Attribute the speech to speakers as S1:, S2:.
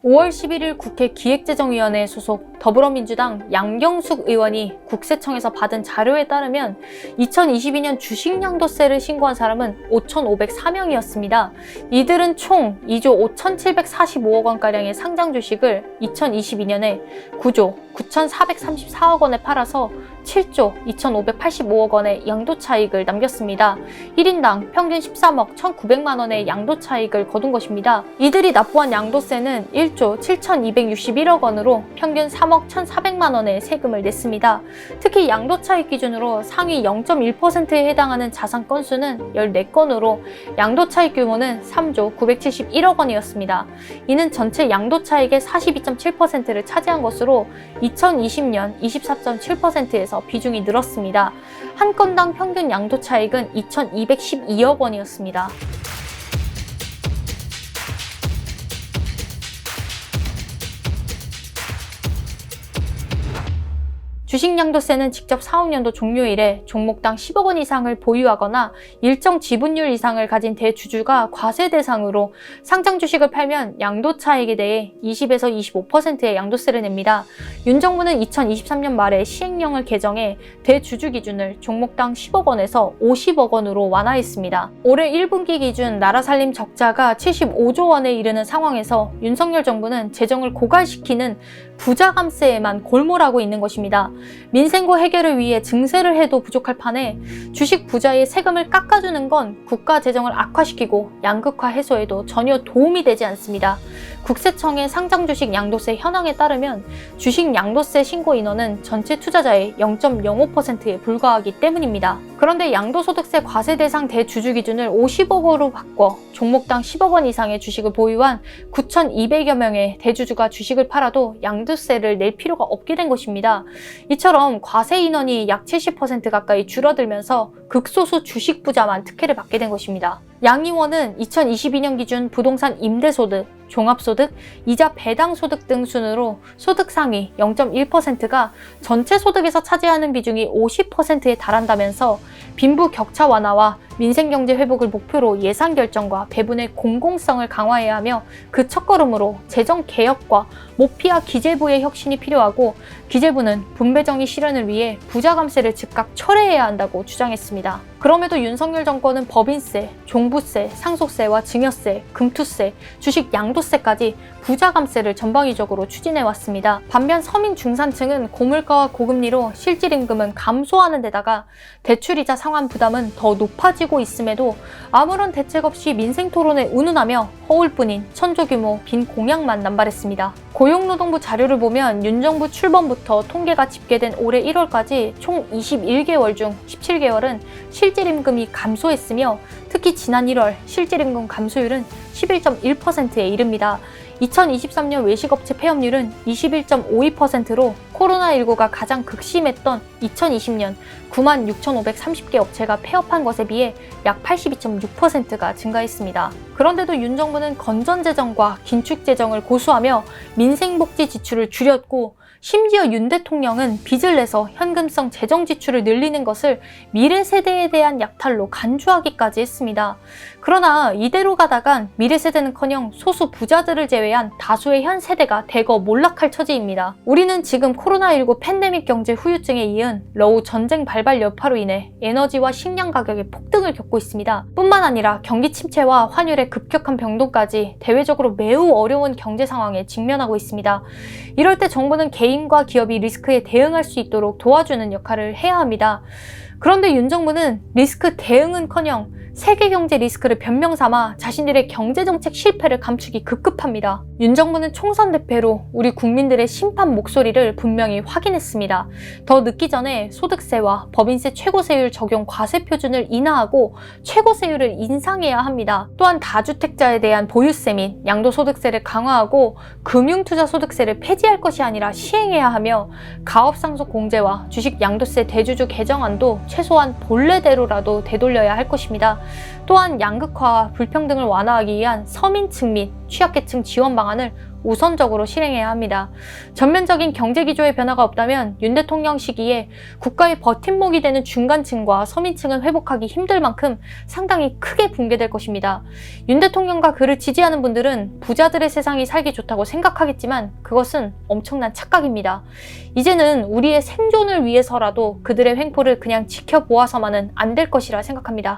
S1: 5월 11일 국회 기획재정위원회 소속 더불어민주당 양경숙 의원이 국세청에서 받은 자료에 따르면 2022년 주식양도세를 신고한 사람은 5,504명이었습니다. 이들은 총 2조 5,745억 원가량의 상장 주식을 2022년에 9조 9,434억 원에 팔아서 7조 2,585억 원의 양도차익을 남겼습니다. 1인당 평균 13억 1,900만 원의 양도차익을 거둔 것입니다. 이들이 납부한 양도세는 1조 7,261억 원으로 평균 3억 1,400만 원의 세금을 냈습니다. 특히 양도차익 기준으로 상위 0.1%에 해당하는 자산 건수는 14건으로 양도차익 규모는 3조 971억 원이었습니다. 이는 전체 양도차익의 42.7%를 차지한 것으로 2020년 24.7%에서 비중이 늘었습니다. 한 건당 평균 양도차익은 2,212억 원이었습니다. 주식양도세는 직접 사업년도 종료일에 종목당 10억 원 이상을 보유하거나 일정 지분율 이상을 가진 대주주가 과세 대상으로 상장 주식을 팔면 양도차익에 대해 20에서 25%의 양도세를 냅니다. 윤 정부는 2023년 말에 시행령을 개정해 대주주 기준을 종목당 10억 원에서 50억 원으로 완화했습니다. 올해 1분기 기준 나라 살림 적자가 75조 원에 이르는 상황에서 윤석열 정부는 재정을 고갈시키는 부자 감세에만 골몰하고 있는 것입니다. 민생고 해결을 위해 증세를 해도 부족할 판에 주식 부자의 세금을 깎아주는 건 국가 재정을 악화시키고 양극화 해소에도 전혀 도움이 되지 않습니다. 국세청의 상장 주식 양도세 현황에 따르면 주식 양도세 신고 인원은 전체 투자자의 0.05%에 불과하기 때문입니다. 그런데 양도소득세 과세 대상 대주주 기준을 50억으로 바꿔 종목당 10억 원 이상의 주식을 보유한 9,200여 명의 대주주가 주식을 팔아도 양도세를 낼 필요가 없게 된 것입니다. 이처럼 과세 인원이 약 70% 가까이 줄어들면서 극소수 주식 부자만 특혜를 받게 된 것입니다. 양 의원은 2022년 기준 부동산 임대소득, 종합소득, 이자 배당소득 등 순으로 소득 상위 0.1%가 전체 소득에서 차지하는 비중이 50%에 달한다면서 빈부 격차 완화와 민생경제 회복을 목표로 예산 결정과 배분의 공공성을 강화해야 하며 그 첫걸음으로 재정개혁과 모피와 기재부의 혁신이 필요하고 기재부는 분배정의 실현을 위해 부자 감세를 즉각 철회해야 한다고 주장했습니다. 그럼에도 윤석열 정권은 법인세, 종부세, 상속세와 증여세, 금투세, 주식 양도세까지 부자 감세를 전방위적으로 추진해왔습니다. 반면 서민 중산층은 고물가와 고금리로 실질임금은 감소하는 데다가 대출이자 상환 부담은 더 높아지고 있음에도 아무런 대책 없이 민생 토론에 운운하며 허울뿐인 천조규모 빈 공약만 남발했습니다. 고용노동부 자료를 보면 윤 정부 출범부터 통계가 집계된 올해 1월까지 총 21개월 중 17개월은 실질임금이 감소했으며 특히 지난 1월 실질임금 감소율은 11.1%에 이릅니다. 2023년 외식업체 폐업률은 21.52%로 코로나19가 가장 극심했던 2020년 96,530개 업체가 폐업한 것에 비해 약 82.6%가 증가했습니다. 그런데도 윤 정부는 건전재정과 긴축재정을 고수하며 민생복지 지출을 줄였고 심지어 윤 대통령은 빚을 내서 현금성 재정 지출을 늘리는 것을 미래 세대에 대한 약탈로 간주하기까지 했습니다. 그러나 이대로 가다간 미래 세대는커녕 소수 부자들을 제외한 다수의 현 세대가 대거 몰락할 처지입니다. 우리는 지금 코로나19 팬데믹 경제 후유증에 이은 러우 전쟁 발발 여파로 인해 에너지와 식량 가격의 폭등을 겪고 있습니다. 뿐만 아니라 경기 침체와 환율의 급격한 변동까지 대외적으로 매우 어려운 경제 상황에 직면하고 있습니다. 이럴 때 정부는 개인과 기업이 리스크에 대응할 수 있도록 도와주는 역할을 해야 합니다. 그런데 윤 정부는 리스크 대응은커녕 세계 경제 리스크를 변명 삼아 자신들의 경제정책 실패를 감추기 급급합니다. 윤 정부는 총선 대표로 우리 국민들의 심판 목소리를 분명히 확인했습니다. 더 늦기 전에 소득세와 법인세 최고세율 적용 과세 표준을 인하하고 최고세율을 인상해야 합니다. 또한 다주택자에 대한 보유세 및 양도소득세를 강화하고 금융투자소득세를 폐지할 것이 아니라 시행해야 하며 가업상속 공제와 주식 양도세 대주주 개정안도 최소한 본래대로라도 되돌려야 할 것입니다. 또한 양극화와 불평등을 완화하기 위한 서민층 및 취약계층 지원 방안을 우선적으로 실행해야 합니다. 전면적인 경제기조의 변화가 없다면 윤 대통령 시기에 국가의 버팀목이 되는 중간층과 서민층은 회복하기 힘들 만큼 상당히 크게 붕괴될 것입니다. 윤 대통령과 그를 지지하는 분들은 부자들의 세상이 살기 좋다고 생각하겠지만 그것은 엄청난 착각입니다. 이제는 우리의 생존을 위해서라도 그들의 횡포를 그냥 지켜보아서만은 안 될 것이라 생각합니다.